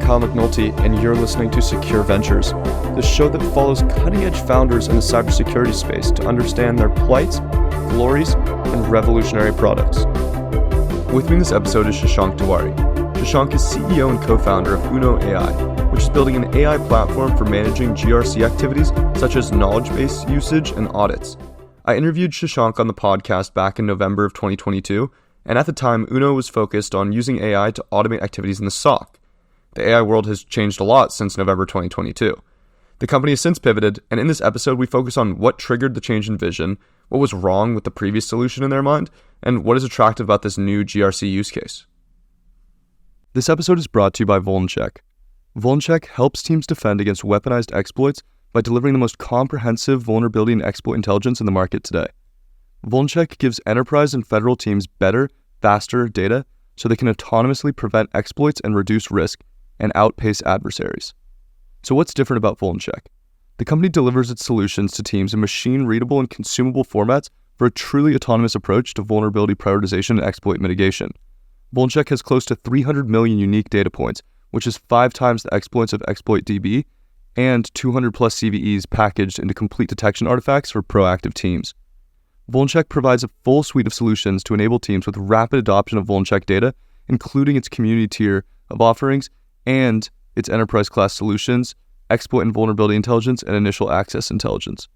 Kyle McNulty, and you're listening to Secure Ventures, the show that follows cutting-edge founders in the cybersecurity space to understand their plights, glories, and revolutionary products. With me in this episode is Shashank Tiwari. Shashank is CEO and co-founder of UNO.ai, which is building an AI platform for managing GRC activities such as knowledge base usage and audits. I interviewed Shashank on the podcast back in November of 2022, and at the time, UNO was focused on using AI to automate activities in the SOC. The AI world has changed a lot since November 2022. The company has since pivoted, and in this episode, we focus on what triggered the change in vision, what was wrong with the previous solution in their mind, and what is attractive about this new GRC use case. This episode is brought to you by VulnCheck. VulnCheck helps teams defend against weaponized exploits by delivering the most comprehensive vulnerability and exploit intelligence in the market today. VulnCheck gives enterprise and federal teams better, faster data so they can autonomously prevent exploits and reduce risk and outpace adversaries. So what's different about VulnCheck? The company delivers its solutions to teams in machine-readable and consumable formats for a truly autonomous approach to vulnerability prioritization and exploit mitigation. VulnCheck has close to 300 million unique data points, which is 5 times the exploits of ExploitDB, and 200 plus CVEs packaged into complete detection artifacts for proactive teams. VulnCheck provides a full suite of solutions to enable teams with rapid adoption of VulnCheck data, including its community tier of offerings and its enterprise-class solutions, exploit and vulnerability intelligence, and initial access intelligence.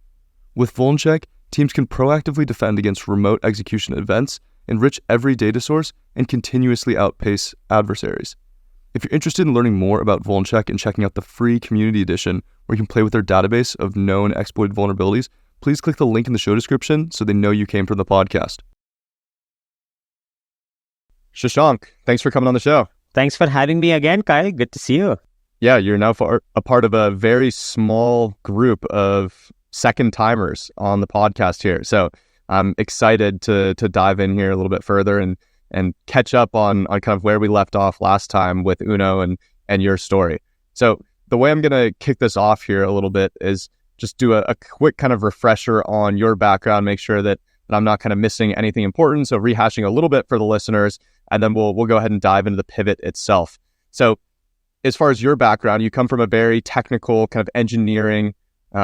With VulnCheck, teams can proactively defend against remote execution events, enrich every data source, and continuously outpace adversaries. If you're interested in learning more about VulnCheck and checking out the free community edition where you can play with their database of known exploited vulnerabilities, please click the link in the show description so they know you came from the podcast. Shashank, thanks for coming on the show. Thanks for having me again, Kyle. Good to see you. Yeah, you're now a part of a very small group of second timers on the podcast here. So I'm excited to dive in here a little bit further and catch up on kind of where we left off last time with Uno and your story. So the way I'm going to kick this off here a little bit is just do a quick kind of refresher on your background, make sure that I'm not kind of missing anything important. So rehashing a little bit for the listeners, and then we'll go ahead and dive into the pivot itself. So as far as your background, you come from a very technical kind of engineering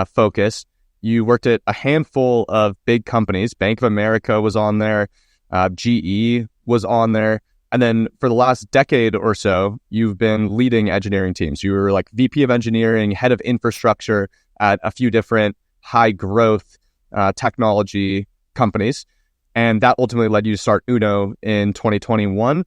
focus. You worked at a handful of big companies. Bank of America was on there. GE was on there. And then for the last decade or so, you've been leading engineering teams. You were like VP of engineering, head of infrastructure at a few different high growth technology companies. And that ultimately led you to start Uno in 2021.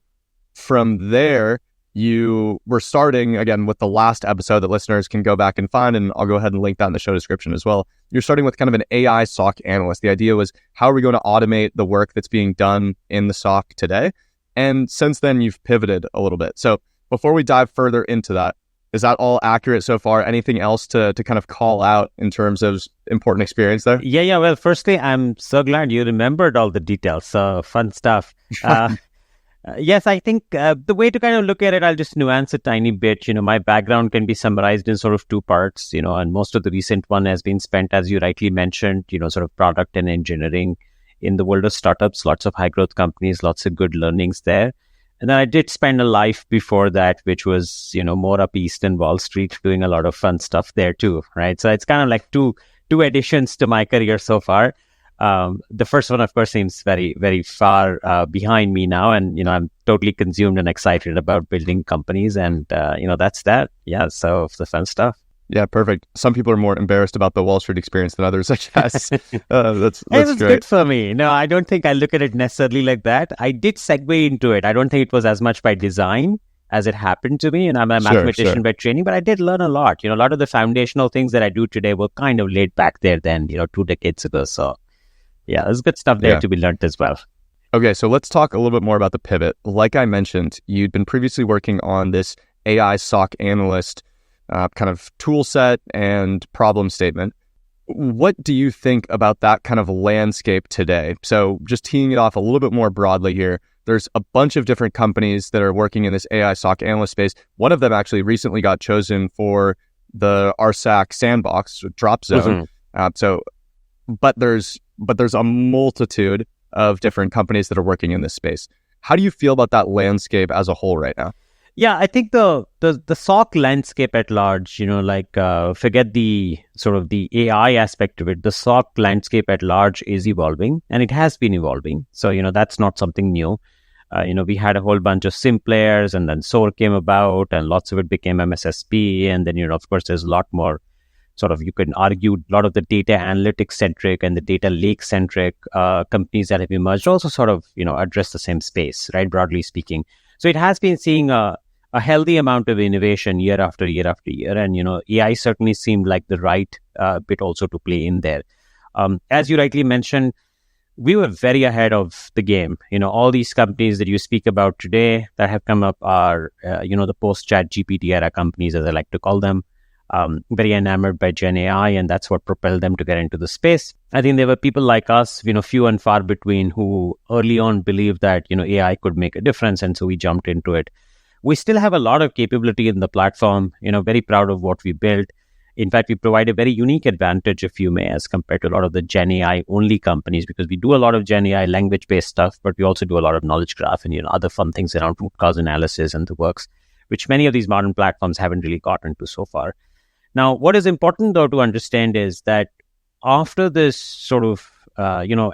From there, you were starting, again, with the last episode that listeners can go back and find, and I'll go ahead and link that in the show description as well. You're starting with kind of an AI SOC analyst. The idea was, how are we going to automate the work that's being done in the SOC today? And since then, you've pivoted a little bit. So before we dive further into that, is that all accurate so far? Anything else to kind of call out in terms of important experience there? Yeah. Well, firstly, I'm so glad you remembered all the details. So fun stuff. Yes, I think the way to kind of look at it, I'll just nuance a tiny bit. My background can be summarized in sort of 2 parts, and most of the recent one has been spent, as you rightly mentioned, sort of product and engineering in the world of startups, lots of high growth companies, lots of good learnings there. And then I did spend a life before that, which was, more up east in Wall Street, doing a lot of fun stuff there too, right? So it's kind of like two additions to my career so far. The first one, of course, seems very, very far behind me now. And, I'm totally consumed and excited about building companies. And, that's that. Yeah. So the fun stuff. Yeah, perfect. Some people are more embarrassed about the Wall Street experience than others, I guess. That's it was great. Good for me. No, I don't think I look at it necessarily like that. I did segue into it. I don't think it was as much by design as it happened to me. And I'm a mathematician by training, but I did learn a lot. A lot of the foundational things that I do today were kind of laid back there then, 2 decades ago. So yeah, there's good stuff there to be learned as well. Okay, so let's talk a little bit more about the pivot. Like I mentioned, you'd been previously working on this AI SOC analyst kind of tool set and problem statement. What do you think about that kind of landscape today? So just teeing it off a little bit more broadly here, there's a bunch of different companies that are working in this AI SOC analyst space. One of them actually recently got chosen for the RSAC sandbox drop zone. But there's a multitude of different companies that are working in this space. How do you feel about that landscape as a whole right now? Yeah, I think the SOC landscape at large, forget the sort of the AI aspect of it. The SOC landscape at large is evolving, and it has been evolving. So that's not something new. We had a whole bunch of SIM players, and then SOAR came about, and lots of it became MSSP, and then of course there's a lot more. Sort of, you can argue a lot of the data analytics centric and the data lake centric companies that have emerged also sort of address the same space, right? Broadly speaking, so it has been seeing a healthy amount of innovation year after year after year, and AI certainly seemed like the right bit also to play in there. As you rightly mentioned, we were very ahead of the game. All these companies that you speak about today that have come up are the post chat GPT era companies, as I like to call them. Very enamored by Gen AI, and that's what propelled them to get into the space. I think there were people like us, few and far between, who early on believed that AI could make a difference, and so we jumped into it. We still have a lot of capability in the platform. Very proud of what we built. In fact, we provide a very unique advantage, if you may, as compared to a lot of the Gen AI only companies, because we do a lot of Gen AI language based stuff, but we also do a lot of knowledge graph and other fun things around root cause analysis and the works, which many of these modern platforms haven't really gotten to so far. Now, what is important, though, to understand is that after this sort of,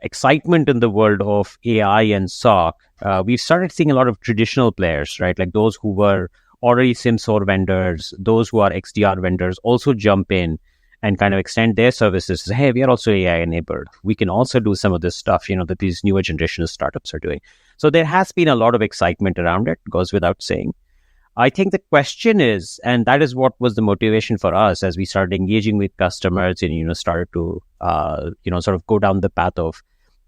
excitement in the world of AI and SOC, we've started seeing a lot of traditional players, right? Like those who were already SIM/SOAR vendors, those who are XDR vendors also jump in and kind of extend their services. Say, hey, we are also AI enabled. We can also do some of this stuff, that these newer generation of startups are doing. So there has been a lot of excitement around it, goes without saying. I think the question is, and that is what was the motivation for us as we started engaging with customers and, started to, sort of go down the path of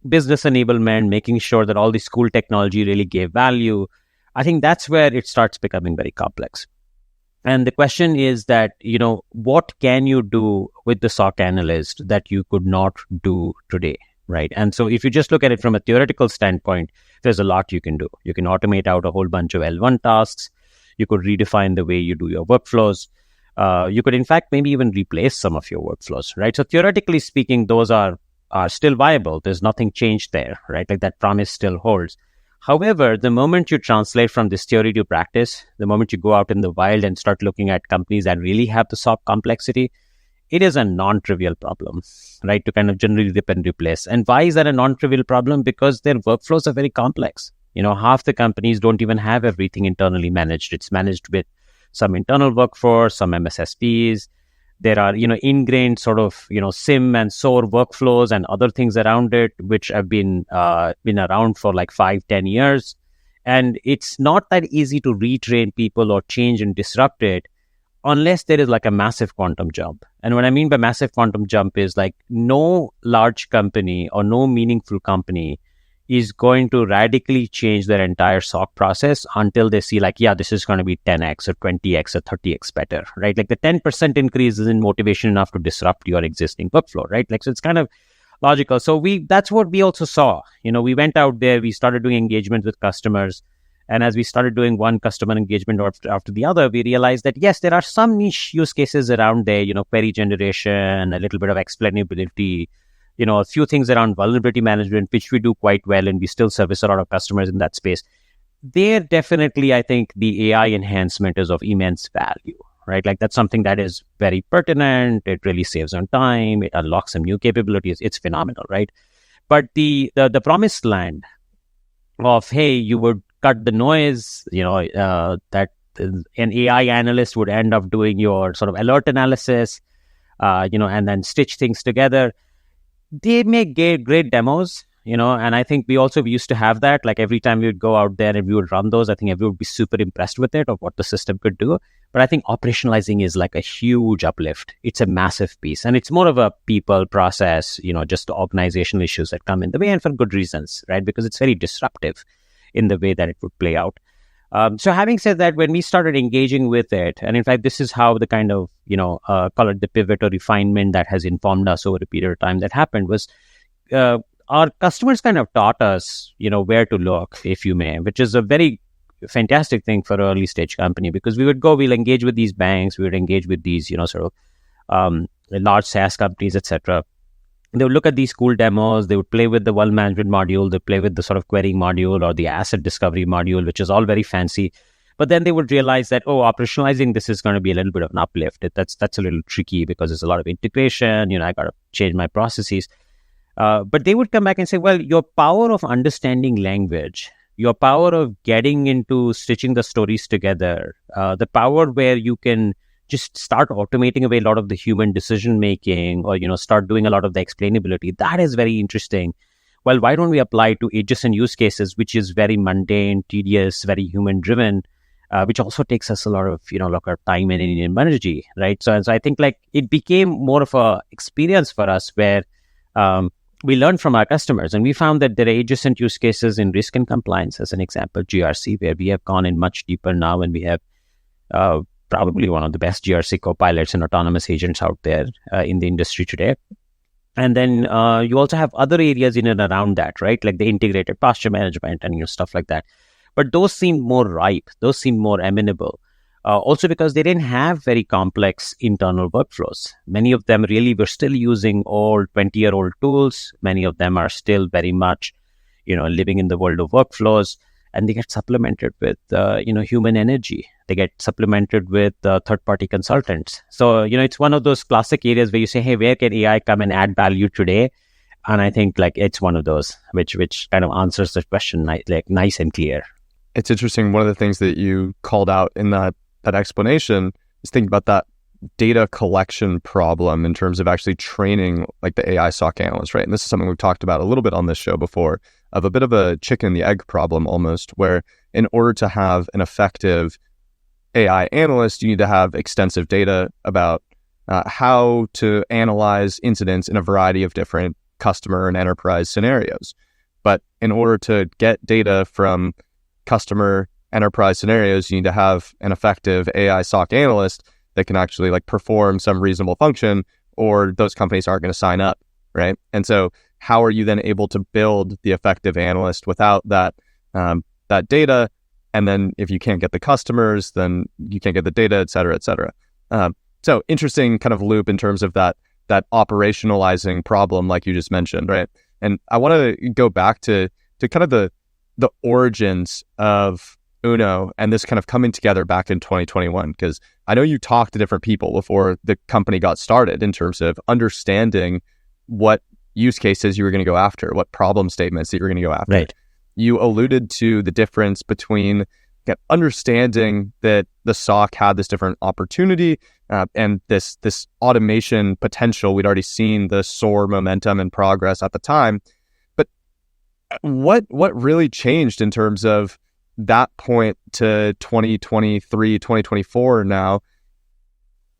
business enablement, making sure that all this cool technology really gave value. I think that's where it starts becoming very complex. And the question is that, what can you do with the SOC analyst that you could not do today, right? And so if you just look at it from a theoretical standpoint, there's a lot you can do. You can automate out a whole bunch of L1 tasks. You could redefine the way you do your workflows. You could, in fact, maybe even replace some of your workflows, right? So theoretically speaking, those are still viable. There's nothing changed there, right? Like that promise still holds. However, the moment you translate from this theory to practice, the moment you go out in the wild and start looking at companies that really have the SOC complexity, it is a non-trivial problem, right? To kind of generally rip and replace. And why is that a non-trivial problem? Because their workflows are very complex. Half the companies don't even have everything internally managed. It's managed with some internal workforce, some MSSPs. There are, ingrained sort of, SIM and SOAR workflows and other things around it, which have been around for like 5-10 years. And it's not that easy to retrain people or change and disrupt it unless there is like a massive quantum jump. And what I mean by massive quantum jump is like no large company or no meaningful company is going to radically change their entire SOC process until they see like, yeah, this is going to be 10x or 20x or 30x better, right? Like the 10% increase isn't motivation enough to disrupt your existing workflow, right? Like, so it's kind of logical. So that's what we also saw. We went out there, we started doing engagement with customers. And as we started doing one customer engagement after the other, we realized that, yes, there are some niche use cases around there, query generation, a little bit of explainability, a few things around vulnerability management, which we do quite well, and we still service a lot of customers in that space. There definitely, I think the AI enhancement is of immense value, right? Like that's something that is very pertinent. It really saves on time. It unlocks some new capabilities. It's phenomenal, right? But the promised land of, hey, you would cut the noise, that an AI analyst would end up doing your sort of alert analysis, and then stitch things together. They make great demos, and I think we also used to have that. Like every time we would go out there and we would run those, I think everyone would be super impressed with it of what the system could do. But I think operationalizing is like a huge uplift. It's a massive piece, and it's more of a people process, just organizational issues that come in the way, and for good reasons, right? Because it's very disruptive in the way that it would play out. So having said that, when we started engaging with it, and in fact, this is how the kind of, call it the pivot or refinement that has informed us over a period of time that happened was our customers kind of taught us, where to look, if you may, which is a very fantastic thing for an early stage company, because we'll engage with these banks, we would engage with these, sort of large SaaS companies, etc. They would look at these cool demos, they would play with the well management module, they play with the sort of querying module or the asset discovery module, which is all very fancy. But then they would realize that, operationalizing this is going to be a little bit of an uplift. That's a little tricky because there's a lot of integration. I got to change my processes. But they would come back and say, well, your power of understanding language, your power of getting into stitching the stories together, the power where you can just start automating away a lot of the human decision making, or start doing a lot of the explainability, that is very interesting. Well, why don't we apply to adjacent use cases, which is very mundane, tedious, very human driven, which also takes us a lot of our time and energy, right? So I think like it became more of a experience for us where we learned from our customers, and we found that there are adjacent use cases in risk and compliance, as an example, GRC, where we have gone in much deeper now, and we have probably one of the best GRC co-pilots and autonomous agents out there in the industry today. And then you also have other areas in and around that, right? Like the integrated posture management and stuff like that. But those seemed more ripe. Those seemed more amenable. Also because they didn't have very complex internal workflows. Many of them really were still using old 20-year-old tools. Many of them are still very much, living in the world of workflows, and they get supplemented with, human energy. They get supplemented with third-party consultants. So, it's one of those classic areas where you say, hey, where can AI come and add value today? And I think like it's one of those which kind of answers the question like nice and clear. It's interesting. One of the things that you called out in that explanation is thinking about that data collection problem in terms of actually training like the AI SOC analyst, right? And this is something we've talked about a little bit on this show before, of a bit of a chicken and the egg problem almost, where in order to have an effective AI analyst, you need to have extensive data about how to analyze incidents in a variety of different customer and enterprise scenarios. But in order to get data from customer enterprise scenarios, you need to have an effective AI SOC analyst that can actually like perform some reasonable function, or those companies aren't going to sign up, right? And so how are you then able to build the effective analyst without that data? And then if you can't get the customers, then you can't get the data, et cetera, et cetera. So interesting kind of loop in terms of that operationalizing problem, like you just mentioned, right? And I want to go back to kind of the origins of UNO and this kind of coming together back in 2021, because I know you talked to different people before the company got started in terms of understanding what use cases you were going to go after, what problem statements that you were going to go after. Right. You alluded to the difference between understanding that the SOC had this different opportunity and this automation potential. We'd already seen the SOAR momentum and progress at the time. But what really changed in terms of that point to 2023, 2024 now,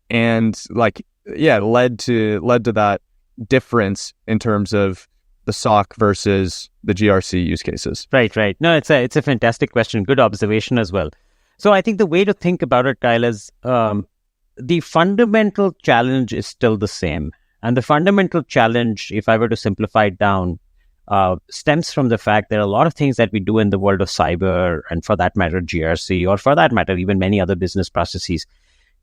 and led to that difference in terms of the SOC versus the GRC use cases? Right. No, it's a fantastic question. Good observation as well. So I think the way to think about it, Kyle, is the fundamental challenge is still the same. And the fundamental challenge, if I were to simplify it down, stems from the fact there are a lot of things that we do in the world of cyber, and for that matter, GRC, or for that matter, even many other business processes,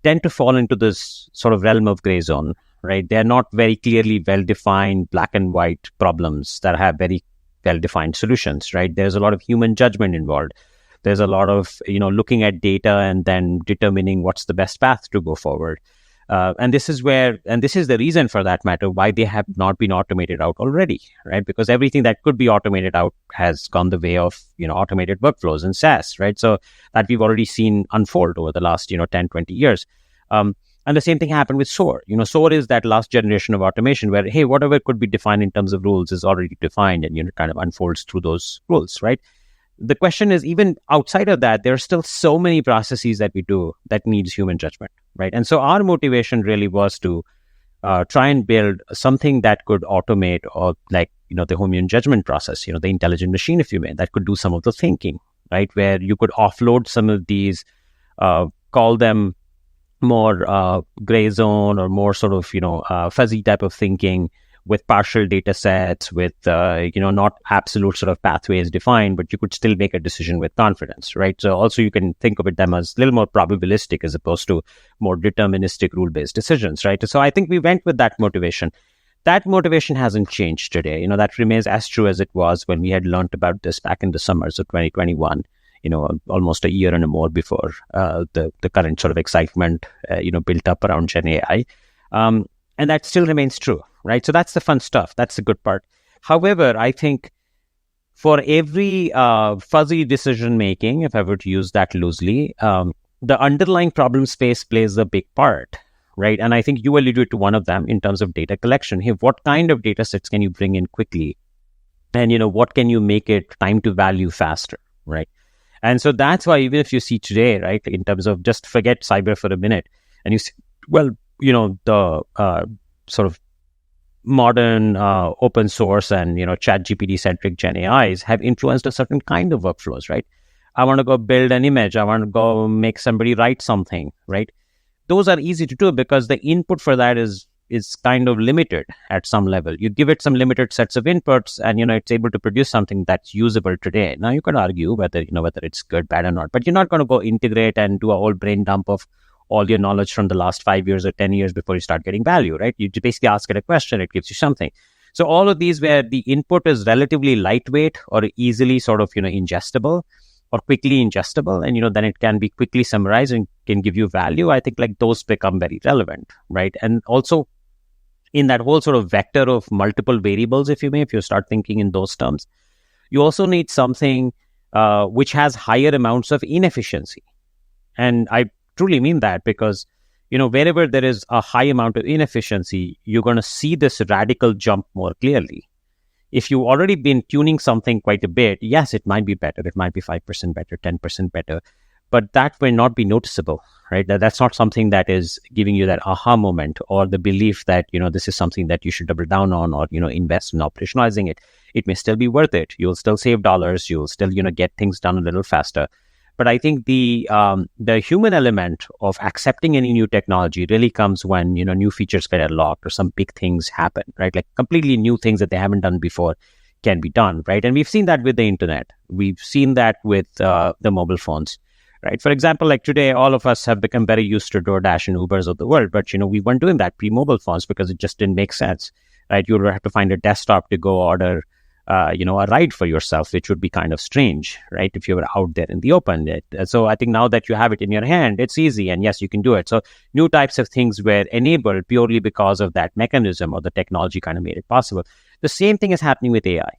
tend to fall into this sort of realm of gray zone, right? They're not very clearly well-defined black and white problems that have very well-defined solutions, right? There's a lot of human judgment involved. There's a lot of, looking at data and then determining what's the best path to go forward. And this is the reason, for that matter, why they have not been automated out already, right? Because everything that could be automated out has gone the way of, automated workflows and SaaS, right? So that we've already seen unfold over the last, 10, 20 years. And the same thing happened with SOAR. SOAR is that last generation of automation where, hey, whatever could be defined in terms of rules is already defined, and, kind of unfolds through those rules, right? The question is, even outside of that, there are still so many processes that we do that needs human judgment, right? And so our motivation really was to try and build something that could automate, or the human judgment process, the intelligent machine, if you may, that could do some of the thinking, right? Where you could offload some of these, call them more gray zone or more sort of, fuzzy type of thinking, with partial data sets, with, not absolute sort of pathways defined, but you could still make a decision with confidence, right? So also you can think of them as a little more probabilistic as opposed to more deterministic rule-based decisions, right? So I think we went with that motivation. That motivation hasn't changed today. That remains as true as it was when we had learned about this back in the summers of 2021. almost a year and more before the current sort of excitement, built up around Gen AI. And that still remains true, right? So that's the fun stuff. That's the good part. However, I think for every fuzzy decision making, if I were to use that loosely, the underlying problem space plays a big part, right? And I think you alluded to one of them in terms of data collection. Hey, what kind of data sets can you bring in quickly? And, what can you make it time to value faster, right? And so that's why even if you see today, right, in terms of just forget cyber for a minute, and you see, well, the sort of modern open source and, chat GPT centric Gen AIs have influenced a certain kind of workflows, right? I want to go build an image. I want to go make somebody write something, right? Those are easy to do because the input for that is kind of limited at some level. You give it some limited sets of inputs and, it's able to produce something that's usable today. Now you can argue whether it's good, bad or not, but you're not going to go integrate and do a whole brain dump of all your knowledge from the last 5 years or 10 years before you start getting value, right? You basically ask it a question, it gives you something. So all of these where the input is relatively lightweight or easily sort of, ingestible or quickly ingestible, and, then it can be quickly summarized and can give you value. I think like those become very relevant, right? And also in that whole sort of vector of multiple variables, if you start thinking in those terms, you also need something which has higher amounts of inefficiency. And I truly mean that because, wherever there is a high amount of inefficiency, you're going to see this radical jump more clearly. If you've already been tuning something quite a bit, yes, it might be better. It might be 5% better, 10% better, but that will not be noticeable, right? That's not something that is giving you that aha moment or the belief that, this is something that you should double down on or, invest in operationalizing it. It may still be worth it. You'll still save dollars. You'll still, get things done a little faster. But I think the human element of accepting any new technology really comes when, new features get unlocked or some big things happen, right? Like completely new things that they haven't done before can be done, right? And we've seen that with the internet. We've seen that with the mobile phones, right? For example, like today, all of us have become very used to DoorDash and Ubers of the world, but, we weren't doing that pre-mobile phones because it just didn't make sense, right? You would have to find a desktop to go order a ride for yourself, which would be kind of strange, right? If you were out there in the open. So I think now that you have it in your hand, it's easy. And yes, you can do it. So new types of things were enabled purely because of that mechanism or the technology kind of made it possible. The same thing is happening with AI,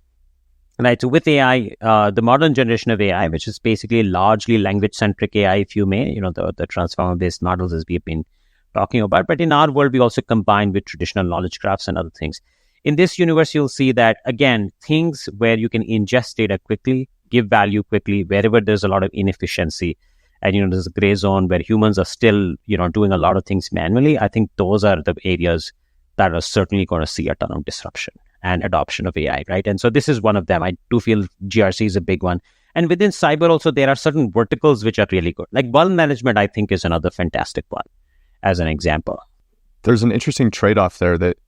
right? So with AI, the modern generation of AI, which is basically largely language-centric AI, if you may, the transformer-based models as we've been talking about. But in our world, we also combine with traditional knowledge graphs and other things. In this universe, you'll see that, again, things where you can ingest data quickly, give value quickly, wherever there's a lot of inefficiency, and, there's a gray zone where humans are still, doing a lot of things manually. I think those are the areas that are certainly going to see a ton of disruption and adoption of AI, right? And so this is one of them. I do feel GRC is a big one. And within cyber also, there are certain verticals which are really good. Like vuln management, I think, is another fantastic one, as an example. There's an interesting trade-off there that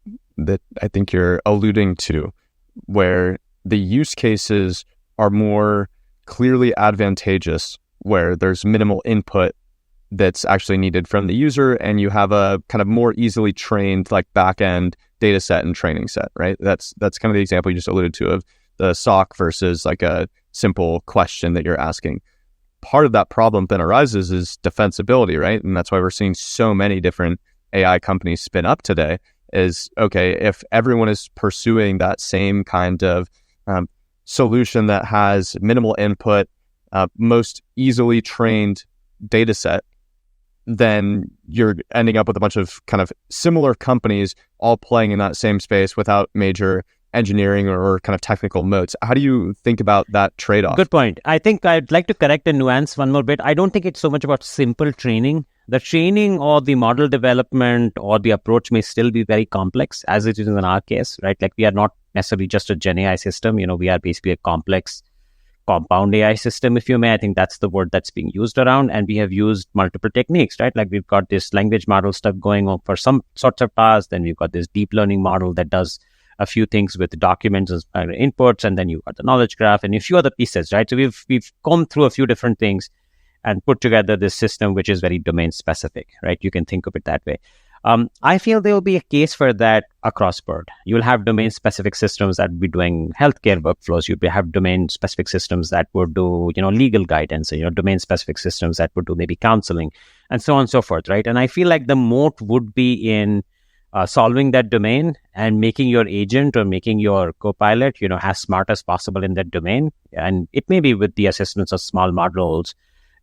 I think you're alluding to, where the use cases are more clearly advantageous, where there's minimal input that's actually needed from the user, and you have a kind of more easily trained like back-end data set and training set, right? That's kind of the example you just alluded to of the SOC versus like a simple question that you're asking. Part of that problem then arises is defensibility, right? And that's why we're seeing so many different AI companies spin up today is, okay, if everyone is pursuing that same kind of solution that has minimal input, most easily trained data set, then you're ending up with a bunch of kind of similar companies all playing in that same space without major engineering or kind of technical moats. How do you think about that trade-off? Good point. I think I'd like to correct and nuance one more bit. I don't think it's so much about simple training. The training or the model development or the approach may still be very complex, as it is in our case, right? Like we are not necessarily just a Gen AI system. We are basically a complex compound AI system, if you may. I think that's the word that's being used around. And we have used multiple techniques, right? Like we've got this language model stuff going on for some sorts of tasks. Then we've got this deep learning model that does a few things with documents as inputs. And then you've got the knowledge graph and a few other pieces, right? So we've gone through a few different things and put together this system, which is very domain specific, right? You can think of it that way. I feel there will be a case for that across board. You'll have domain-specific systems that will be doing healthcare workflows. You'll have domain-specific systems that would do, legal guidance, domain-specific systems that would do maybe counseling, and so on and so forth, right? And I feel like the moat would be in solving that domain and making your agent or making your co-pilot, as smart as possible in that domain. And it may be with the assistance of small models,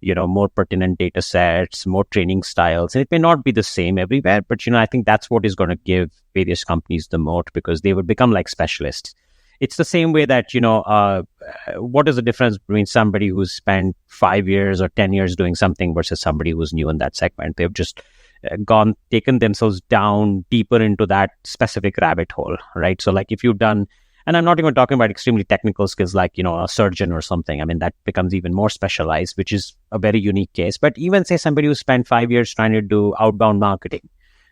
more pertinent data sets, more training styles. And it may not be the same everywhere, but, I think that's what is going to give various companies the moat, because they would become like specialists. It's the same way that, what is the difference between somebody who's spent 5 years or 10 years doing something versus somebody who's new in that segment? They've just taken themselves down deeper into that specific rabbit hole, right? So like if you've done, and I'm not even talking about extremely technical skills like, a surgeon or something. I mean, that becomes even more specialized, which is a very unique case. But even say somebody who spent 5 years trying to do outbound marketing,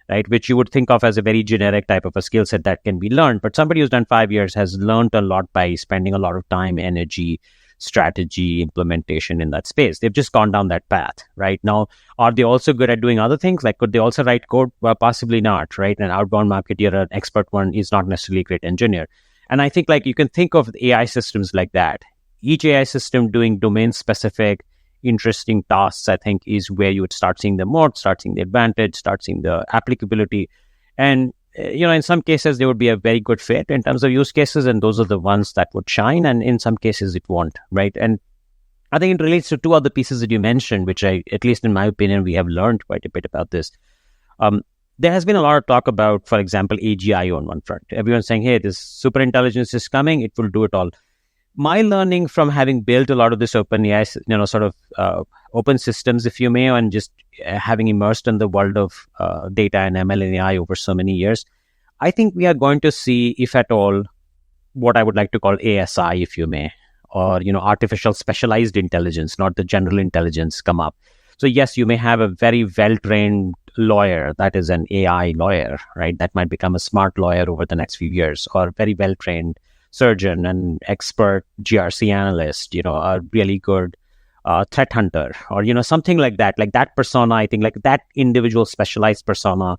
right, which you would think of as a very generic type of a skill set that can be learned. But somebody who's done 5 years has learned a lot by spending a lot of time, energy, strategy, implementation in that space. They've just gone down that path, right? Now, are they also good at doing other things? Like, could they also write code? Well, possibly not, right? An outbound marketer, an expert one, is not necessarily a great engineer. And I think like you can think of AI systems like that. Each AI system doing domain-specific, interesting tasks, I think, is where you would start seeing the moat, start seeing the advantage, start seeing the applicability. And, in some cases, there would be a very good fit in terms of use cases, and those are the ones that would shine. And in some cases, it won't, right? And I think it relates to two other pieces that you mentioned, which at least in my opinion, we have learned quite a bit about this. There has been a lot of talk about, for example, AGI on one front. Everyone's saying, hey, this super intelligence is coming, it will do it all. My learning from having built a lot of this open AI, sort of open systems, if you may, and just having immersed in the world of data and ML and AI over so many years, I think we are going to see, if at all, what I would like to call ASI, if you may, or, artificial specialized intelligence, not the general intelligence, come up. So yes, you may have a very well-trained lawyer that is an AI lawyer, right? That might become a smart lawyer over the next few years, or a very well-trained surgeon, an expert GRC analyst, a really good threat hunter, or, something like that. Like that persona, I think like that individual specialized persona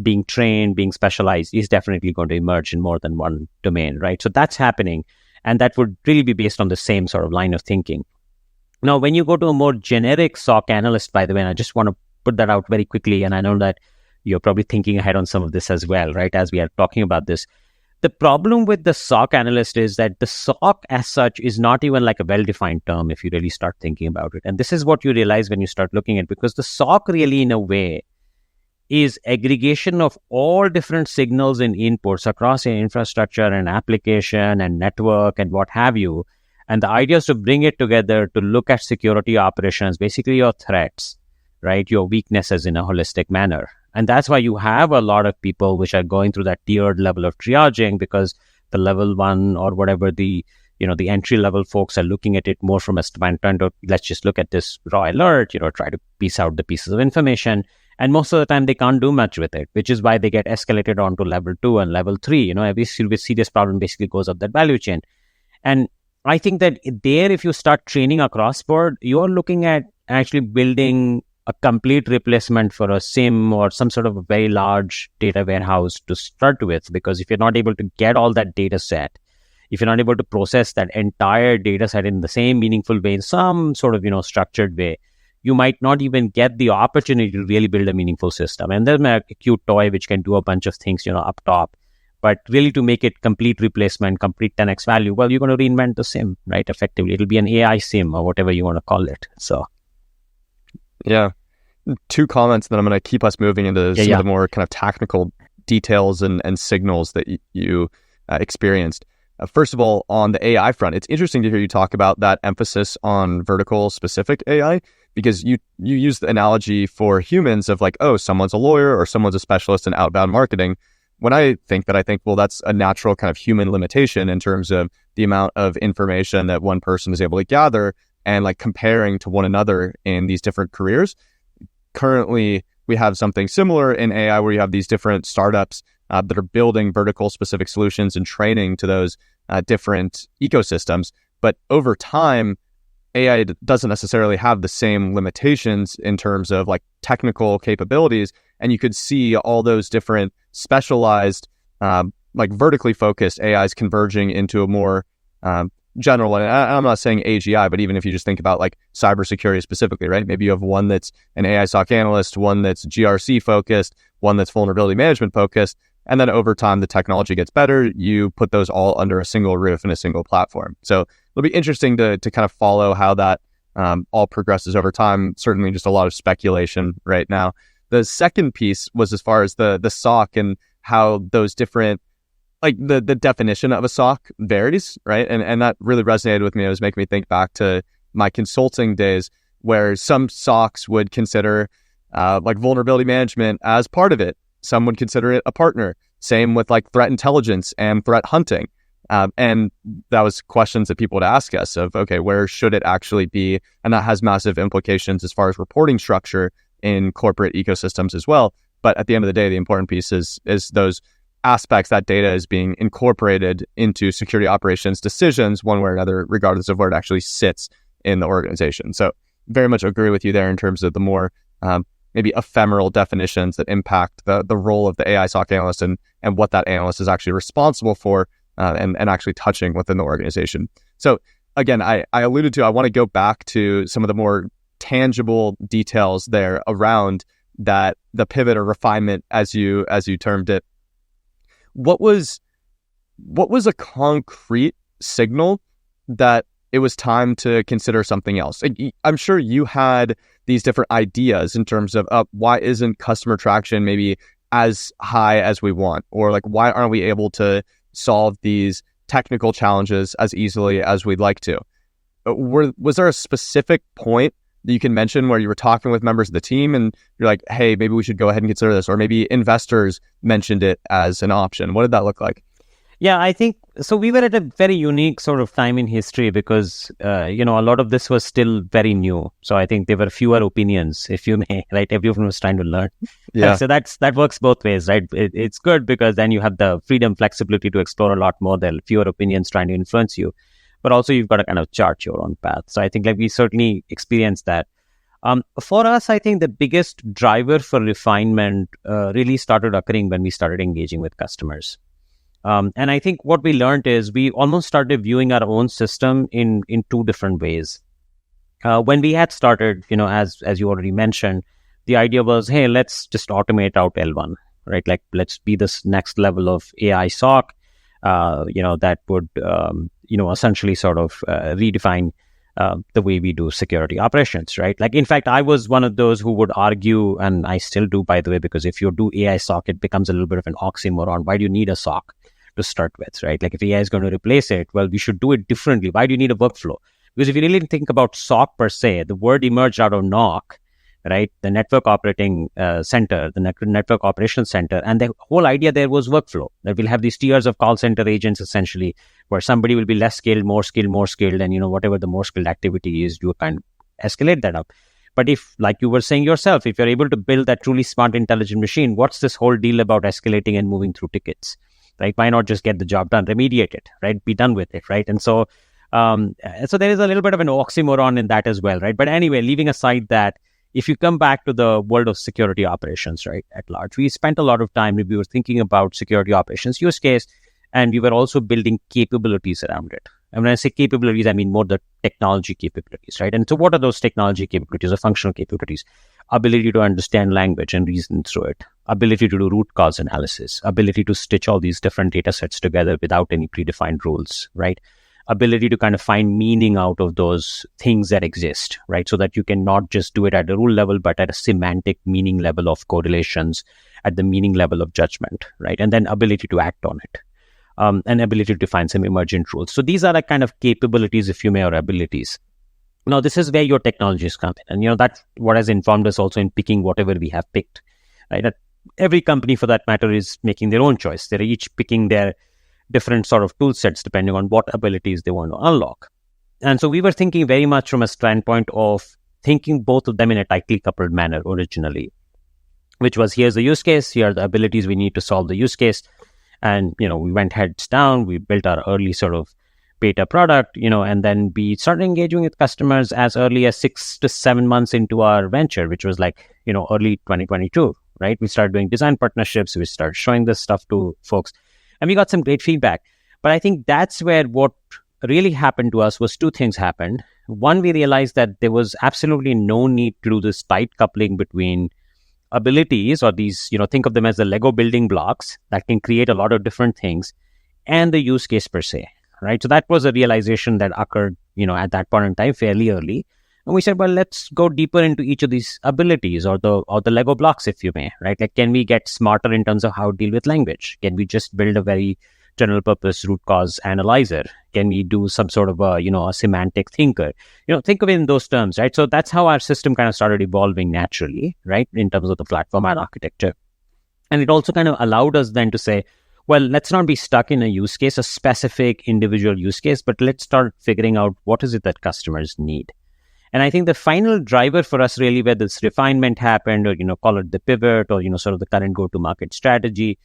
being trained, being specialized is definitely going to emerge in more than one domain, right? So that's happening. And that would really be based on the same sort of line of thinking. Now, when you go to a more generic SOC analyst, by the way, and I just want to put that out very quickly, and I know that you're probably thinking ahead on some of this as well, right, as we are talking about this. The problem with the SOC analyst is that the SOC as such is not even like a well-defined term if you really start thinking about it. And this is what you realize when you start looking at it, because the SOC really, in a way, is aggregation of all different signals and inputs across your infrastructure and application and network and what have you. And the idea is to bring it together to look at security operations, basically your threats, right? Your weaknesses in a holistic manner. And that's why you have a lot of people which are going through that tiered level of triaging, because the level one or whatever the entry level folks are looking at it more from a standpoint of, let's just look at this raw alert, try to piece out the pieces of information. And most of the time they can't do much with it, which is why they get escalated onto level 2 and level 3. Every serious problem basically goes up that value chain. And I think that there, if you start training across board, you're looking at actually building a complete replacement for a SIM or some sort of a very large data warehouse to start with. Because if you're not able to get all that data set, if you're not able to process that entire data set in the same meaningful way, in some sort of, structured way, you might not even get the opportunity to really build a meaningful system. And there's a cute toy which can do a bunch of things, up top. But really to make it complete replacement, complete 10x value, well, you're going to reinvent the SIM, right? Effectively, it'll be an AI SIM or whatever you want to call it. So, yeah. 2 comments, then I'm going to keep us moving into some of the more kind of technical details and signals that you experienced. First of all, on the AI front, it's interesting to hear you talk about that emphasis on vertical specific AI, because you use the analogy for humans of like, oh, someone's a lawyer or someone's a specialist in outbound marketing. When I think, well, that's a natural kind of human limitation in terms of the amount of information that one person is able to gather and like comparing to one another in these different careers. Currently, we have something similar in AI where you have these different startups that are building vertical specific solutions and training to those different ecosystems. But over time, AI doesn't necessarily have the same limitations in terms of like technical capabilities. And you could see all those different specialized, like vertically focused AIs converging into a more general, and I'm not saying AGI, but even if you just think about like cybersecurity specifically, right? Maybe you have one that's an AI SOC analyst, one that's GRC focused, one that's vulnerability management focused. And then over time, the technology gets better. You put those all under a single roof and a single platform. So it'll be interesting to kind of follow how that all progresses over time. Certainly just a lot of speculation right now. The second piece was as far as the SOC and how those different, like the definition of a SOC varies, right? And that really resonated with me. It was making me think back to my consulting days where some SOCs would consider like vulnerability management as part of it. Some would consider it a partner. Same with like threat intelligence and threat hunting. And that was questions that people would ask us of, okay, where should it actually be? And that has massive implications as far as reporting structure in corporate ecosystems as well. But at the end of the day, the important piece is those aspects, that data is being incorporated into security operations decisions one way or another, regardless of where it actually sits in the organization. So very much agree with you there in terms of the more maybe ephemeral definitions that impact the role of the AI SOC analyst and what that analyst is actually responsible for and actually touching within the organization. So again, I alluded to, I want to go back to some of the more tangible details there around that, the pivot or refinement as you termed it. What was a concrete signal that it was time to consider something else? I'm sure you had these different ideas in terms of why isn't customer traction maybe as high as we want, or like why aren't we able to solve these technical challenges as easily as we'd like to? Was there a specific point that you can mention where you were talking with members of the team and you're like, hey, maybe we should go ahead and consider this, or maybe investors mentioned it as an option? What did that look like? Yeah, I think so. We were at a very unique sort of time in history because, a lot of this was still very new. So I think there were fewer opinions, if you may, right? Everyone was trying to learn. Yeah. So that works both ways, right? It's good because then you have the freedom, flexibility to explore a lot more. There are fewer opinions trying to influence you, but also you've got to kind of chart your own path. So I think like we certainly experienced that. For us, I think the biggest driver for refinement really started occurring when we started engaging with customers. And I think what we learned is we almost started viewing our own system in two different ways. When we had started, as you already mentioned, the idea was, hey, let's just automate out L1, right? Like, let's be this next level of AI SOC, that would, essentially sort of redefine the way we do security operations, right? Like, in fact, I was one of those who would argue, and I still do, by the way, because if you do AI SOC, it becomes a little bit of an oxymoron. Why do you need a SOC to start with, right? Like, if AI is going to replace it, well, we should do it differently. Why do you need a workflow? Because if you really think about SOC per se, the word emerged out of NOC, right? The network operating center, the network operations center. And the whole idea there was workflow, that we'll have these tiers of call center agents, essentially, where somebody will be less skilled, more skilled, and, whatever the more skilled activity is, you kind of escalate that up. But if, like you were saying yourself, if you're able to build that truly smart, intelligent machine, what's this whole deal about escalating and moving through tickets, right? Why not just get the job done, remediate it, right? Be done with it, right? And so there is a little bit of an oxymoron in that as well, right? But anyway, leaving aside that, if you come back to the world of security operations, right, at large, we spent a lot of time, we were thinking about security operations use case, and we were also building capabilities around it. And when I say capabilities, I mean more the technology capabilities, right? And so what are those technology capabilities or functional capabilities? Ability to understand language and reason through it, ability to do root cause analysis, ability to stitch all these different data sets together without any predefined rules, right? Ability to kind of find meaning out of those things that exist, right? So that you can not just do it at a rule level, but at a semantic meaning level of correlations, at the meaning level of judgment, right? And then ability to act on it, and ability to define some emergent rules. So these are the kind of capabilities, if you may, or abilities. Now, this is where your technologies come in. And, that's what has informed us also in picking whatever we have picked, right? That every company, for that matter, is making their own choice. They're each picking their different sort of tool sets depending on what abilities they want to unlock. And so we were thinking very much from a standpoint of thinking both of them in a tightly coupled manner originally, which was, here's the use case, here are the abilities we need to solve the use case. And, we went heads down, we built our early sort of beta product, and then we started engaging with customers as early as 6 to 7 months into our venture, which was like, early 2022, right? We started doing design partnerships. We started showing this stuff to folks, and we got some great feedback. But I think that's where what really happened to us was two things happened. One, we realized that there was absolutely no need to do this tight coupling between abilities, or these, think of them as the Lego building blocks that can create a lot of different things, and the use case per se, right? So that was a realization that occurred, at that point in time fairly early. And we said, well, let's go deeper into each of these abilities or the Lego blocks, if you may, right? Like, can we get smarter in terms of how to deal with language? Can we just build a very general purpose root cause analyzer? Can we do some sort of a semantic thinker? Think of it in those terms, right? So that's how our system kind of started evolving naturally, right? In terms of the platform and architecture. And it also kind of allowed us then to say, well, let's not be stuck in a use case, a specific individual use case, but let's start figuring out what is it that customers need. And I think the final driver for us really where this refinement happened, or, call it the pivot, or, sort of the current go-to-market strategy,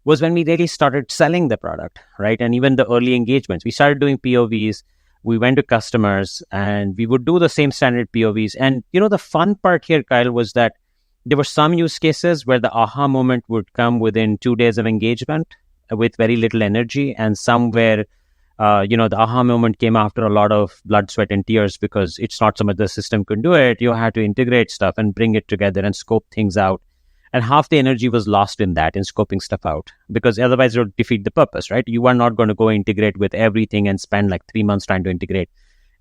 was when we really started selling the product, right? And even the early engagements, we started doing POVs, we went to customers, and we would do the same standard POVs. And, the fun part here, Kyle, was that there were some use cases where the aha moment would come within 2 days of engagement with very little energy, and some where the aha moment came after a lot of blood, sweat, and tears, because it's not so much the system could do it. You had to integrate stuff and bring it together and scope things out. And half the energy was lost in that, in scoping stuff out, because otherwise it would defeat the purpose, right? You are not going to go integrate with everything and spend like 3 months trying to integrate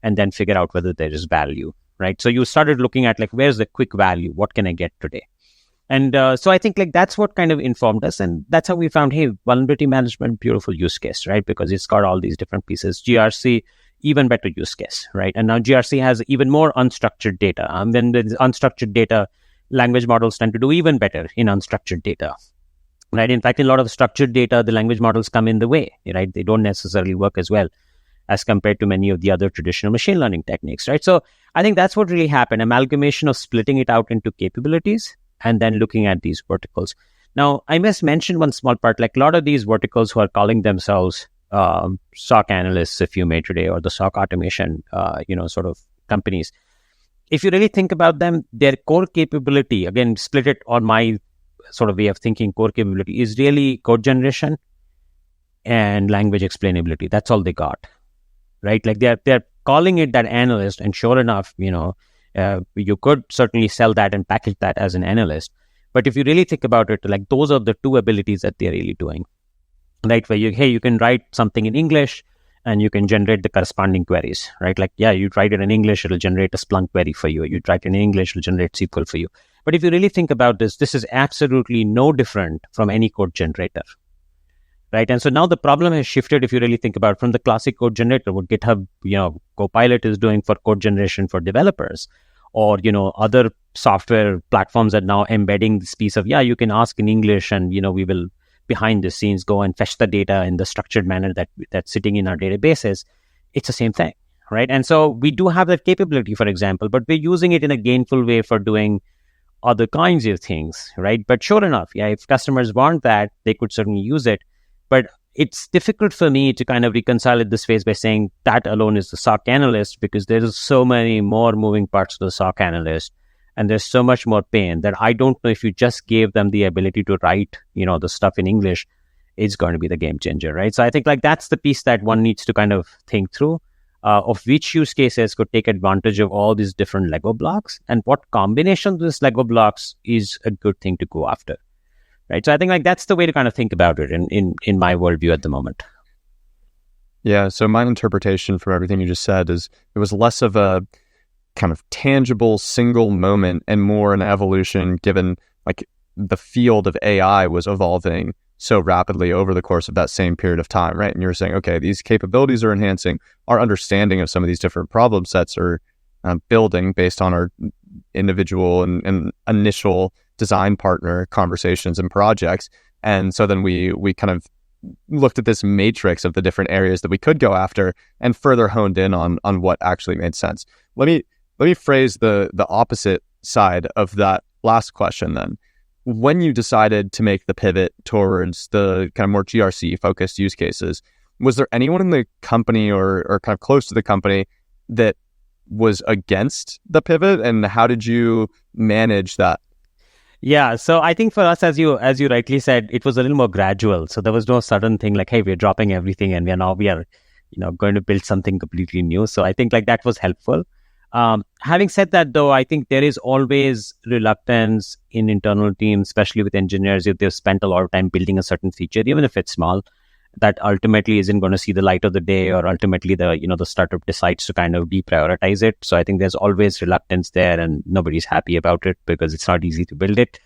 and then figure out whether there is value, right? So you started looking at like, where's the quick value? What can I get today? And so I think like that's what kind of informed us. And that's how we found, hey, vulnerability management, beautiful use case, right? Because it's got all these different pieces. GRC, even better use case, right? And now GRC has even more unstructured data. Then the unstructured data, language models tend to do even better in unstructured data, right? In fact, in a lot of structured data, the language models come in the way, right? They don't necessarily work as well as compared to many of the other traditional machine learning techniques, right? So I think that's what really happened, amalgamation of splitting it out into capabilities and then looking at these verticals. Now, I must mention one small part, like a lot of these verticals who are calling themselves SOC analysts, if you may, today, or the SOC automation, sort of companies. If you really think about them, their core capability, again, split it on my sort of way of thinking, core capability is really code generation and language explainability. That's all they got, right? Like they're calling it that analyst, and sure enough, you could certainly sell that and package that as an analyst. But if you really think about it, like those are the two abilities that they're really doing, right? Where you can write something in English and you can generate the corresponding queries, right? Like, yeah, you write it in English, it'll generate a Splunk query for you. You write it in English, it'll generate SQL for you. But if you really think about this, this is absolutely no different from any code generator, right? And so now the problem has shifted, if you really think about it, from the classic code generator, what GitHub, Copilot is doing for code generation for developers, or, other software platforms are now embedding this piece of, you can ask in English and, we will behind the scenes go and fetch the data in the structured manner that's sitting in our databases. It's the same thing, right? And so we do have that capability, for example, but we're using it in a gainful way for doing other kinds of things, right? But sure enough, if customers want that, they could certainly use it. But it's difficult for me to kind of reconcile it this way by saying that alone is the SOC analyst, because there's so many more moving parts to the SOC analyst, and there's so much more pain that I don't know if you just gave them the ability to write, the stuff in English, it's going to be the game changer, right? So I think like that's the piece that one needs to kind of think through, of which use cases could take advantage of all these different Lego blocks, and what combination of these Lego blocks is a good thing to go after. Right. So I think like that's the way to kind of think about it in my worldview at the moment. Yeah. So my interpretation from everything you just said is it was less of a kind of tangible single moment and more an evolution, given like the field of AI was evolving so rapidly over the course of that same period of time. Right. And you're saying, okay, these capabilities are enhancing our understanding of some of these different problem sets, or building based on our individual and initial design partner conversations and projects. And so then we kind of looked at this matrix of the different areas that we could go after and further honed in on what actually made sense. Let me phrase the opposite side of that last question then. When you decided to make the pivot towards the kind of more GRC focused use cases, was there anyone in the company or kind of close to the company that was against the pivot, and how did you manage that? Yeah, so I think for us, as you rightly said, it was a little more gradual. So there was no sudden thing like, hey, we're dropping everything and we are going to build something completely new. So I think like that was helpful. Having said that, though, I think there is always reluctance in internal teams, especially with engineers, if they've spent a lot of time building a certain feature, even if it's small, that ultimately isn't going to see the light of the day, or ultimately the startup decides to kind of deprioritize it. So I think there's always reluctance there, and nobody's happy about it because it's not easy to build it.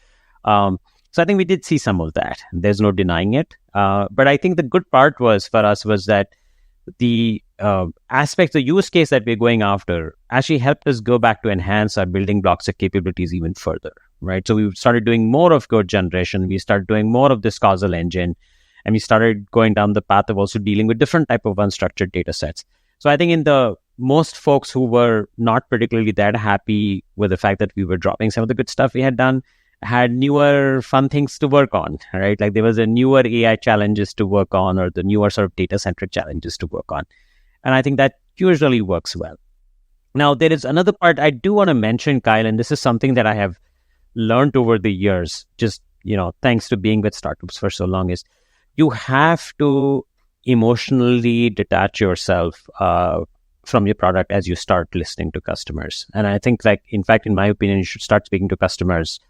So I think we did see some of that. There's no denying it. But I think the good part was for us was that the aspects, the use case that we're going after actually helped us go back to enhance our building blocks of capabilities even further, right? So we started doing more of code generation. We started doing more of this causal engine, and we started going down the path of also dealing with different type of unstructured data sets. So I think in the most folks who were not particularly that happy with the fact that we were dropping some of the good stuff we had done, had newer fun things to work on, right? Like there was a newer AI challenges to work on, or the newer sort of data-centric challenges to work on. And I think that usually works well. Now, there is another part I do want to mention, Kyle, and this is something that I have learned over the years, just, thanks to being with startups for so long, is you have to emotionally detach yourself from your product as you start listening to customers. And I think, like, in fact, in my opinion, you should start speaking to customers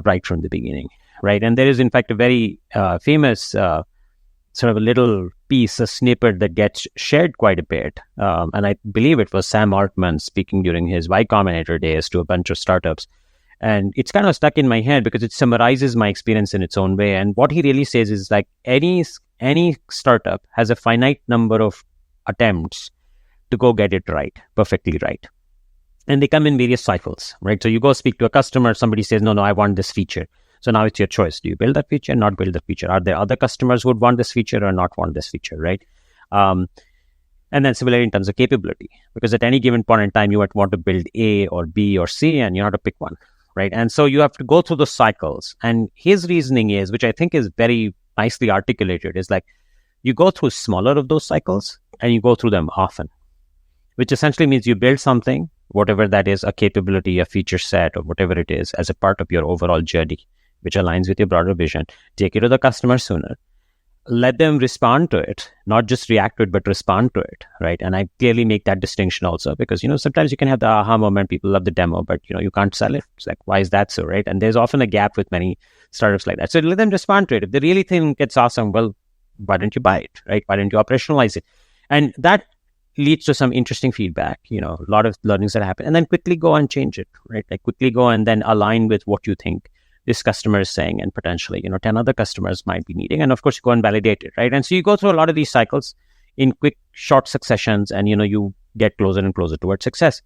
right from the beginning, right? And there is, in fact, a very famous sort of a little piece, a snippet that gets shared quite a bit. And I believe it was Sam Altman speaking during his Y Combinator days to a bunch of startups. And it's kind of stuck in my head because it summarizes my experience in its own way. And what he really says is like any startup has a finite number of attempts to go get it right, perfectly right. And they come in various cycles, right? So you go speak to a customer, somebody says, no, I want this feature. So now it's your choice. Do you build that feature, not build that feature? Are there other customers who would want this feature or not want this feature, right? And then similarly in terms of capability, because at any given point in time, you might want to build A or B or C, and you have to pick one, right? And so you have to go through those cycles. And his reasoning is, which I think is very nicely articulated, is like you go through smaller of those cycles and you go through them often, which essentially means you build something, whatever that is, a capability, a feature set, or whatever it is, as a part of your overall journey, which aligns with your broader vision. Take it to the customer sooner. Let them respond to it, not just react to it, but respond to it, right? And I clearly make that distinction also because, sometimes you can have the aha moment, people love the demo, but, you can't sell it. It's like, why is that so, right? And there's often a gap with many startups like that. So let them respond to it. If they really think it's awesome, well, why don't you buy it, right? Why don't you operationalize it? And that leads to some interesting feedback, a lot of learnings that happen, and then quickly go and change it, right? Like quickly go and then align with what you think this customer is saying, and potentially, 10 other customers might be needing. And of course, you go and validate it, right? And so you go through a lot of these cycles in quick, short successions, and, you get closer and closer towards success.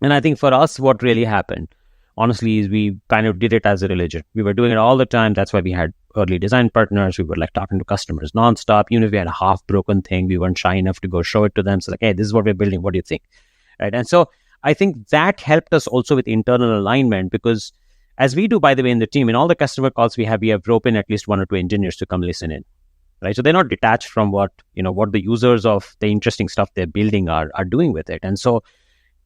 And I think for us, what really happened, honestly, is we kind of did it as a religion. We were doing it all the time. That's why we had early design partners. We were like talking to customers nonstop. Even if we had a half broken thing, we weren't shy enough to go show it to them. So like, hey, this is what we're building. What do you think? Right. And so I think that helped us also with internal alignment, because as we do, by the way, in the team, in all the customer calls we have roped in at least one or two engineers to come listen in. Right. So they're not detached from what the users of the interesting stuff they're building are doing with it. And so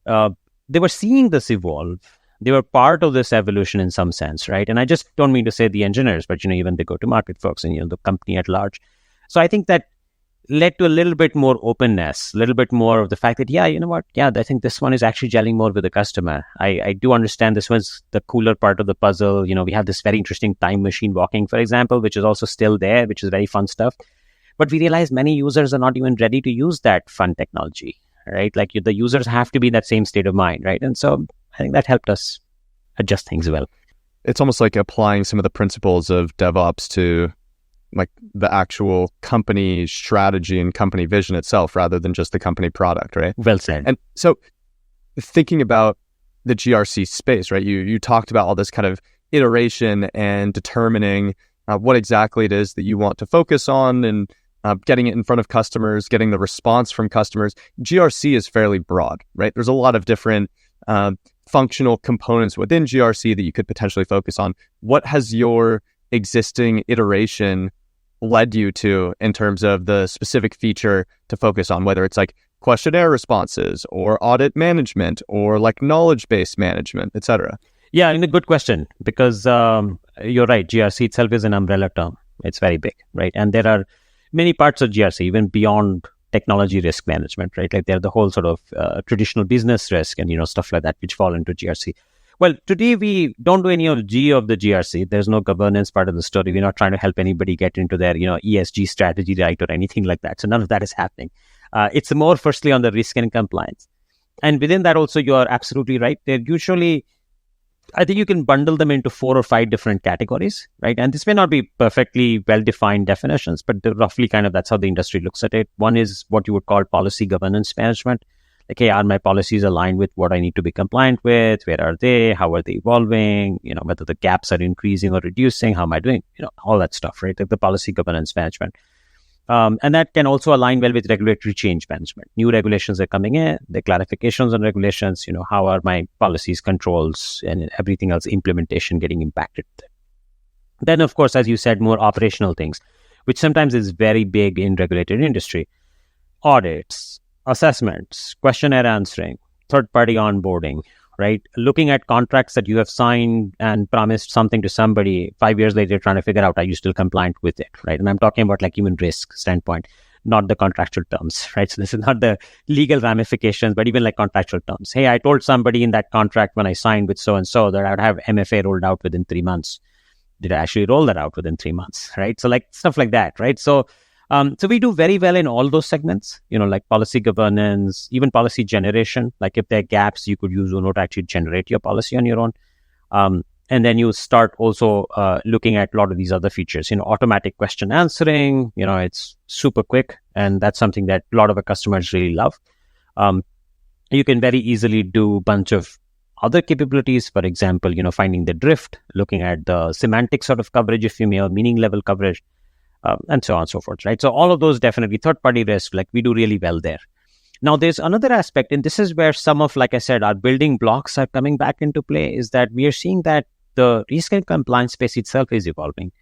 they were seeing this evolve. They were part of this evolution in some sense, right? And I just don't mean to say the engineers, but, even the go-to-market folks and, the company at large. So I think that led to a little bit more openness, a little bit more of the fact that, I think this one is actually gelling more with the customer. I do understand this one's the cooler part of the puzzle. We have this very interesting time machine walking, for example, which is also still there, which is very fun stuff. But we realize many users are not even ready to use that fun technology, right? Like the users have to be in that same state of mind, right? And so I think that helped us adjust things well. It's almost like applying some of the principles of DevOps to like the actual company strategy and company vision itself, rather than just the company product, right? Well said. And so thinking about the GRC space, right? You talked about all this kind of iteration and determining what exactly it is that you want to focus on, and getting it in front of customers, getting the response from customers. GRC is fairly broad, right? There's a lot of different functional components within GRC that you could potentially focus on. What has your existing iteration led you to in terms of the specific feature to focus on, whether it's like questionnaire responses or audit management or like knowledge-based management, et cetera? Yeah, and a good question, because you're right. GRC itself is an umbrella term. It's very big, right? And there are many parts of GRC, even beyond technology risk management, right? Like they're the whole sort of traditional business risk and, stuff like that, which fall into GRC. Well, today we don't do any of G of the GRC. There's no governance part of the story. We're not trying to help anybody get into their, ESG strategy, right, or anything like that. So none of that is happening. It's more firstly on the risk and compliance. And within that also, you're absolutely right. They're usually, I think you can bundle them into 4 or 5 different categories, right? And this may not be perfectly well-defined definitions, but roughly kind of that's how the industry looks at it. One is what you would call policy governance management. Like, hey, are my policies aligned with what I need to be compliant with? Where are they? How are they evolving? Whether the gaps are increasing or reducing? How am I doing? All that stuff, right? Like the policy governance management. And that can also align well with regulatory change management. New regulations are coming in, the clarifications on regulations, how are my policies, controls, and everything else, implementation getting impacted. Then, of course, as you said, more operational things, which sometimes is very big in regulated industry. Audits, assessments, questionnaire answering, third-party onboarding, right? Looking at contracts that you have signed and promised something to somebody 5 years later, trying to figure out, are you still compliant with it, right? And I'm talking about like even risk standpoint, not the contractual terms, right? So this is not the legal ramifications, but even like contractual terms. Hey, I told somebody in that contract when I signed with so-and-so that I would have MFA rolled out within 3 months. Did I actually roll that out within 3 months, right? So like stuff like that, right? So we do very well in all those segments, like policy governance, even policy generation. Like if there are gaps, you could use UNO to actually generate your policy on your own. And then you start also looking at a lot of these other features, automatic question answering, it's super quick. And that's something that a lot of our customers really love. You can very easily do a bunch of other capabilities. For example, finding the drift, looking at the semantic sort of coverage, if you may, or meaning level coverage. And so on and so forth, right? So all of those definitely third-party risk, like we do really well there. Now, there's another aspect, and this is where some of, like I said, our building blocks are coming back into play, is that we are seeing that the risk and compliance space itself is evolving.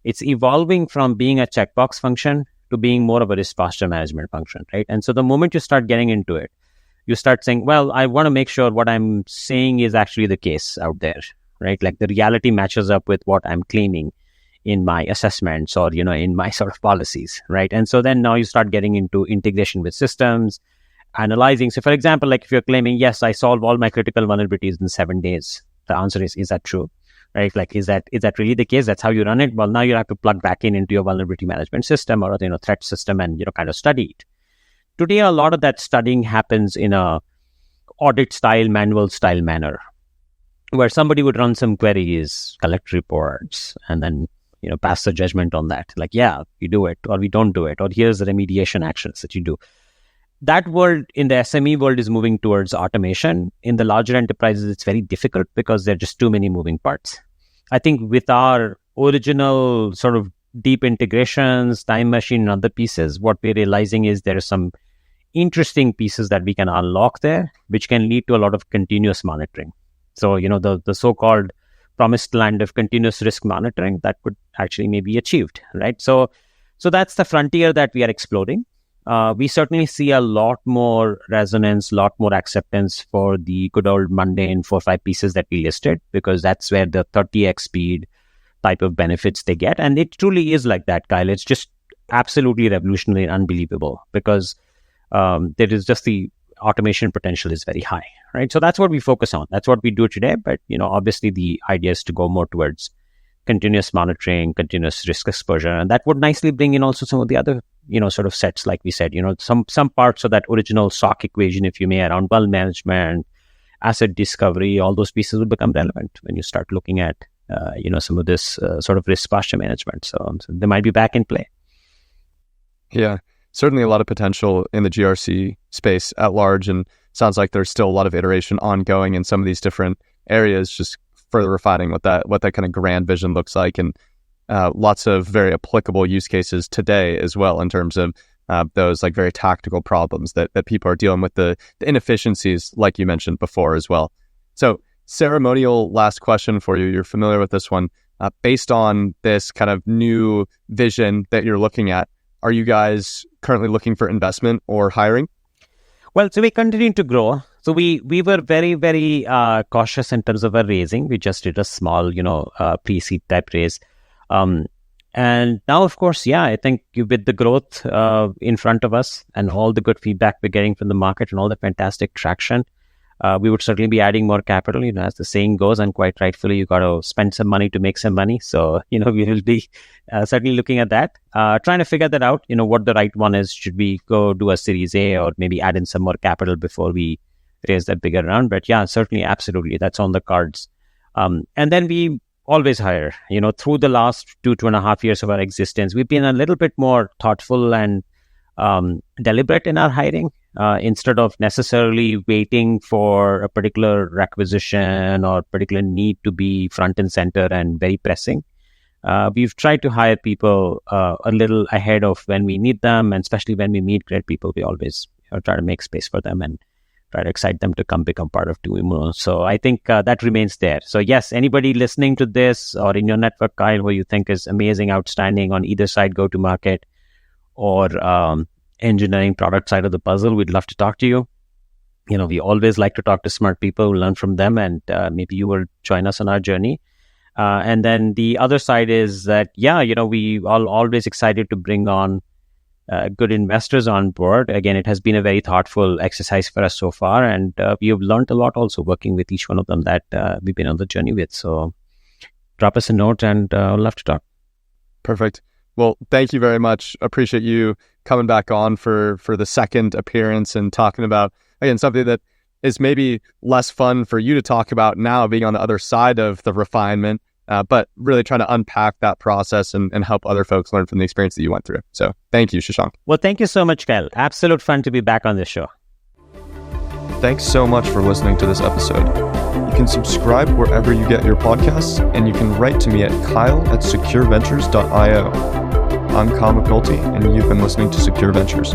It's evolving from being a checkbox function to being more of a risk posture management function, right? And so the moment you start getting into it, you start saying, well, I want to make sure what I'm saying is actually the case out there, right? Like the reality matches up with what I'm claiming in my assessments or, in my sort of policies, right? And so then now you start getting into integration with systems, analyzing. So for example, like if you're claiming, yes, I solve all my critical vulnerabilities in 7 days, the answer is that true, right? Like, is that really the case? That's how you run it? Well, now you have to plug back into your vulnerability management system or, threat system and, kind of study it. Today, a lot of that studying happens in a audit style, manual style manner, where somebody would run some queries, collect reports, and then pass the judgment on that. Like, yeah, we do it or we don't do it, or here's the remediation actions that you do. That world in the SME world is moving towards automation. In the larger enterprises, it's very difficult because there are just too many moving parts. I think with our original sort of deep integrations, time machine, and other pieces, what we're realizing is there are some interesting pieces that we can unlock there, which can lead to a lot of continuous monitoring. So, the so-called promised land of continuous risk monitoring that could actually may be achieved, right? So that's the frontier that we are exploring. We certainly see a lot more resonance, a lot more acceptance for the good old mundane 4 or 5 pieces that we listed, because that's where the 30x speed type of benefits they get. And it truly is like that, Kyle. It's just absolutely revolutionary and unbelievable because there is just the automation potential is very high, right? So that's what we focus on. That's what we do today. But, obviously the idea is to go more towards continuous monitoring, continuous risk exposure. And that would nicely bring in also some of the other, sort of sets, like we said, some parts of that original SOC equation, if you may, around well management, asset discovery, all those pieces will become relevant when you start looking at, some of this sort of risk posture management. So they might be back in play. Yeah. Certainly a lot of potential in the GRC space at large, and sounds like there's still a lot of iteration ongoing in some of these different areas, just further refining what that kind of grand vision looks like, and lots of very applicable use cases today as well in terms of those like very tactical problems that people are dealing with, the inefficiencies like you mentioned before as well. So ceremonial last question for you. You're familiar with this one. Based on this kind of new vision that you're looking at, are you guys currently looking for investment or hiring? Well, so we continue to grow. So we were very, very cautious in terms of our raising. We just did a small, pre-seed type raise. And now, of course, I think with the growth in front of us and all the good feedback we're getting from the market and all the fantastic traction, we would certainly be adding more capital, as the saying goes, and quite rightfully, you got to spend some money to make some money. So, we will be certainly looking at that, trying to figure that out, what the right one is. Should we go do a Series A or maybe add in some more capital before we raise that bigger round? But certainly, absolutely, that's on the cards. And then we always hire, through the last 2.5 years of our existence, we've been a little bit more thoughtful and deliberate in our hiring. Instead of necessarily waiting for a particular requisition or particular need to be front and center and very pressing, we've tried to hire people a little ahead of when we need them, and especially when we meet great people, we always try to make space for them and try to excite them to come become part of UNO. So I think that remains there. So yes, anybody listening to this or in your network, Kyle, who you think is amazing, outstanding on either side, go to market or engineering product side of the puzzle, we'd love to talk to you. We always like to talk to smart people, learn from them, and maybe you will join us on our journey. And then the other side is that, we are always excited to bring on good investors on board. Again, it has been a very thoughtful exercise for us so far, and we have learned a lot also working with each one of them that we've been on the journey with. So drop us a note and I'd love to talk. Perfect. Well, thank you very much. Appreciate you coming back on for the second appearance and talking about, again, something that is maybe less fun for you to talk about now, being on the other side of the refinement, but really trying to unpack that process and help other folks learn from the experience that you went through. So thank you, Shashank. Well, thank you so much, Kyle. Absolute fun to be back on this show. Thanks so much for listening to this episode. You can subscribe wherever you get your podcasts, and you can write to me at kyle@secureventures.io. I'm Kyle McNulty, and you've been listening to Secure Ventures.